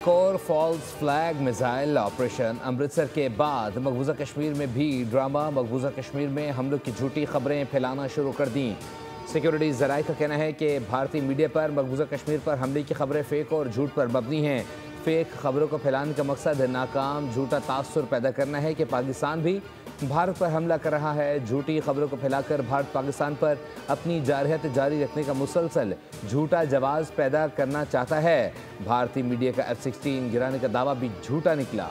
एक और false flag missile operation Amritsar के बाद मकबूजा कश्मीर में भी ड्रामा। मकबूजा कश्मीर में हमलों की झूठी खबरें फैलाना शुरू कर दी। सिक्योरिटी ज़राए का कहना है कि भारतीय मीडिया पर मकबूजा कश्मीर पर हमले की खबरें फेक और झूठ पर मबनी हैं। फेक खबरों को फैलाने का मकसद नाकाम झूठा तासुर पैदा करना है कि पाकिस्तान भी भारत पर हमला कर रहा है। झूठी खबरों को फैलाकर भारत पाकिस्तान पर अपनी जारहत जारी रखने का मुसलसल झूठा जवाब पैदा करना चाहता है। भारतीय मीडिया का F-16 गिराने का दावा भी झूठा निकला।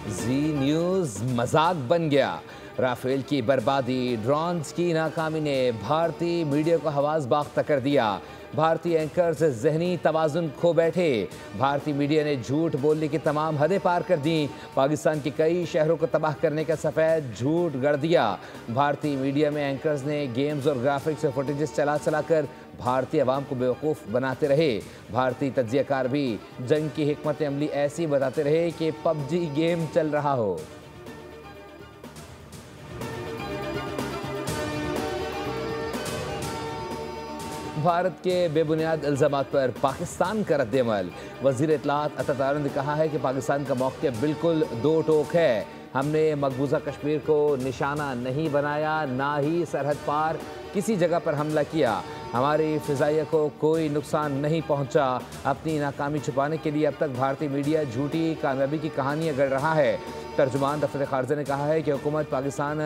जी न्यूज़ मजाक बन गया। राफेल की बर्बादी, ड्रोन्स की नाकामी ने भारतीय मीडिया को हवास बाख्ता कर दिया। भारतीय एंकर्स जहनी तवाजुन खो बैठे। भारतीय मीडिया ने झूठ बोलने की तमाम हदें पार कर दी। पाकिस्तान के कई शहरों को तबाह करने का सफ़ेद झूठ गढ़ दिया। भारतीय मीडिया में एंकर्स ने गेम्स और ग्राफिक्स और फुटेजेस चला कर भारतीय अवाम को बेवकूफ़ बनाते रहे। भारतीय तज्जियाकार भी जंग की हिकमत अमली ऐसी बताते रहे कि PUBG गेम चल रहा हो। भारत के बेबुनियाद इल्ज़ामात पर पाकिस्तान का रद्द-ए-अमल। वज़ीर इत्तलात अता तारा ने कहा है कि पाकिस्तान का मौक़िफ़ बिल्कुल दो टोक है। हमने मकबूजा कश्मीर को निशाना नहीं बनाया, ना ही सरहद पार किसी जगह पर हमला किया। हमारी फ़िज़ाइया को कोई नुकसान नहीं पहुंचा। अपनी नाकामी छुपाने के लिए अब तक भारतीय मीडिया झूठी कामयाबी की कहानियाँ गढ़ रहा है। तर्जुमान दफ्तर ख़ारजा ने कहा है कि हुकूमत पाकिस्तान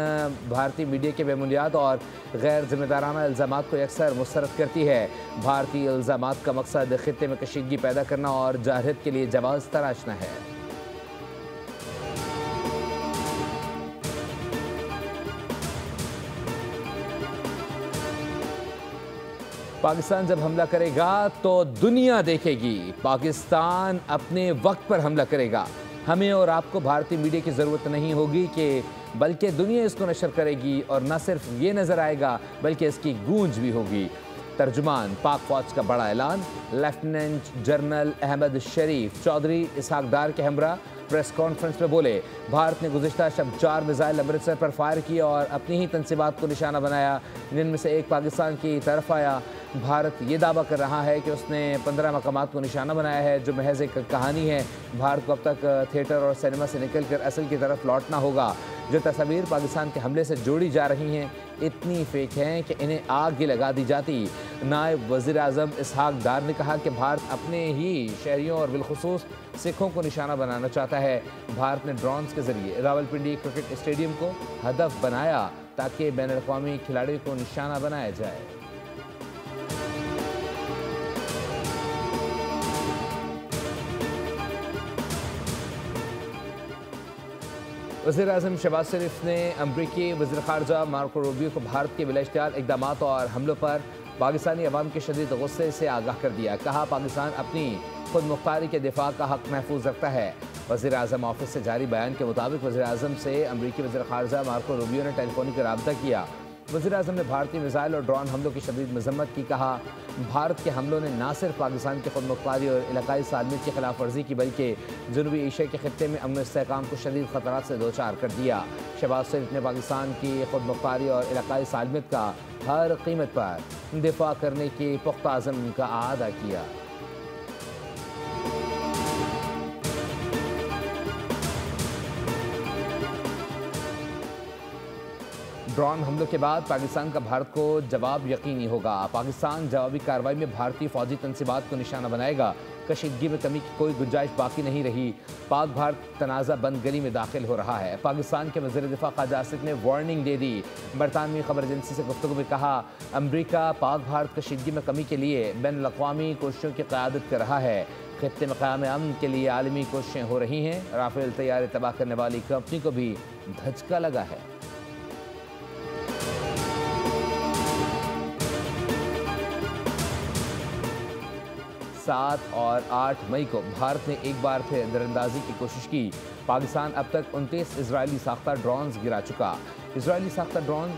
भारतीय मीडिया के बेबुनियाद और गैर जिम्मेदाराना इल्ज़ामात को अक्सर मुस्तरद करती है। भारतीय इल्ज़ामात का मकसद ख़ित्ते में कशीदगी पैदा करना और जाहिरत के लिए जवाज़ तराशना है। पाकिस्तान जब हमला करेगा तो दुनिया देखेगी। पाकिस्तान अपने वक्त पर हमला करेगा। हमें और आपको भारतीय मीडिया की ज़रूरत नहीं होगी कि बल्कि दुनिया इसको नशर करेगी और न सिर्फ ये नज़र आएगा बल्कि इसकी गूंज भी होगी। तर्जुमान पाक फ़ौज का बड़ा ऐलान। लेफ्टिनेंट जनरल अहमद शरीफ चौधरी इसहाक डार के हमरा प्रेस कॉन्फ्रेंस में बोले, भारत ने गुज़िश्ता शब 4 मिसाइल अमृतसर पर फायर किए और अपनी ही तनसीबात को निशाना बनाया, जिनमें से एक पाकिस्तान की तरफ आया। भारत ये दावा कर रहा है कि उसने 15 मकामात को निशाना बनाया है, जो महज एक कहानी है। भारत को अब तक थिएटर और सिनेमा से निकल कर असल की तरफ लौटना होगा। जो तस्वीर पाकिस्तान के हमले से जोड़ी जा रही हैं इतनी फेक हैं कि इन्हें आग ही लगा दी जाती। नायब वज़ीर आज़म इसहाक डार ने कहा कि भारत अपने ही शहरियों और बिलखुसूस सिखों को निशाना बनाना चाहता है। भारत ने ड्रोन्स के ज़रिए रावलपिंडी क्रिकेट स्टेडियम को हदफ बनाया ताकि बैनुल-अक़वामी खिलाड़ियों को निशाना बनाया जाए। वज़ीर आज़म शहबाज शरीफ ने अमरीकी वज़ीर ख़ारजा मार्को रूबियो को भारत के बिलाइश्तिहार इक़दामात और हमलों पर पाकिस्तानी अवाम के शदीद गुस्से से आगाह कर दिया। कहा, पाकिस्तान अपनी खुद मुख्तारी के दिफा का हक़ महफूज रखता है। वज़ीर आज़म ऑफिस से जारी बयान के मुताबिक वज़ीर आज़म से अमरीकी वज़ीर ख़ारजा मार्को रूबियो ने टेलीफोनिक रब्ता किया। वज़ीर आज़म ने भारतीय मिसाइल और ड्रोन हमलों की शदीद मज़म्मत की। कहा, भारत के हमलों ने न सिर्फ पाकिस्तान की खुद मुख्तारी और इलाकाई सालमियत की खिलाफ वर्जी की बल्कि जनूबी एशिया के खित्ते में अमन इस्तेहकाम को शदीद ख़तरात से दो चार कर दिया। शहबाज शरीफ ने पाकिस्तान की खुद मुख्तारी और इलाकाई सालमियत का हर कीमत पर दिफा करने की पुख्ता अज़्म का आदा किया। ड्रोन हमलों के बाद पाकिस्तान का भारत को जवाब यकीनी होगा। पाकिस्तान जवाबी कार्रवाई में भारतीय फौजी तनसीबात को निशाना बनाएगा। कशीदगी में कमी की कोई गुंजाइश बाकी नहीं रही। पाक भारत तनाज़ा बंद गली में दाखिल हो रहा है। पाकिस्तान के वज़ीर दिफा ख्वाजा आसिफ ने वार्निंग दे दी। बरतानवी खबर एजेंसी से गुफ्तगू में कहा, अमरीका पाक भारत कशीदगी में कमी के लिए बैनुल-अक़वामी कोशिशों की क़यादत कर रहा है। खित्ते में क़याम अमन के लिए आलमी कोशिशें हो रही हैं। राफेल तैयारे तबाह करने वाली कंपनी को भी धचका लगा है। 7 और 8 मई को भारत ने एक बार फिर दरअंदाजी की कोशिश की। पाकिस्तान अब तक 29 इजरायली साख्ता ड्रोन्स गिरा चुका। इजरायली साख्ता ड्रोन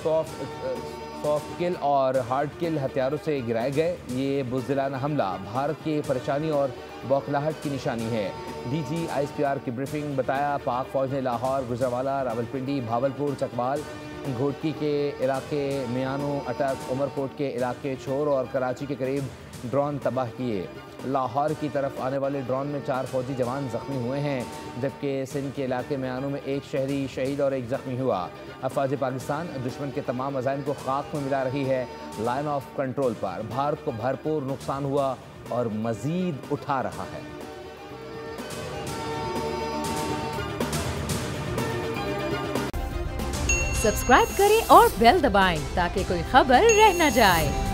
सॉफ्ट किल और हार्ड किल हथियारों से गिराए गए। ये बुज़दिलाना हमला भारत की परेशानी और बौखलाहट की निशानी है। DG ISPR की ब्रीफिंग बताया, पाक फौज ने लाहौर, गुजरावाला, रावलपिंडी, भावलपुर, चकवाल, घोटकी के इलाके मियानो अटक, उमरकोट के इलाके छोर और कराची के करीब ड्रोन तबाह किए। लाहौर की तरफ आने वाले ड्रोन में 4 फौजी जवान ज़ख्मी हुए हैं, जबकि सिंध के इलाके मियानो में 1 शहरी शहीद और 1 ज़ख्मी हुआ। अफवाज पाकिस्तान दुश्मन के तमाम अज़ाइम को खाक में मिला रही है। लाइन ऑफ कंट्रोल पर भारत को भरपूर नुकसान हुआ और मज़ीद उठा रहा है। सब्सक्राइब करें और बेल दबाएं ताकि कोई खबर रह न जाए।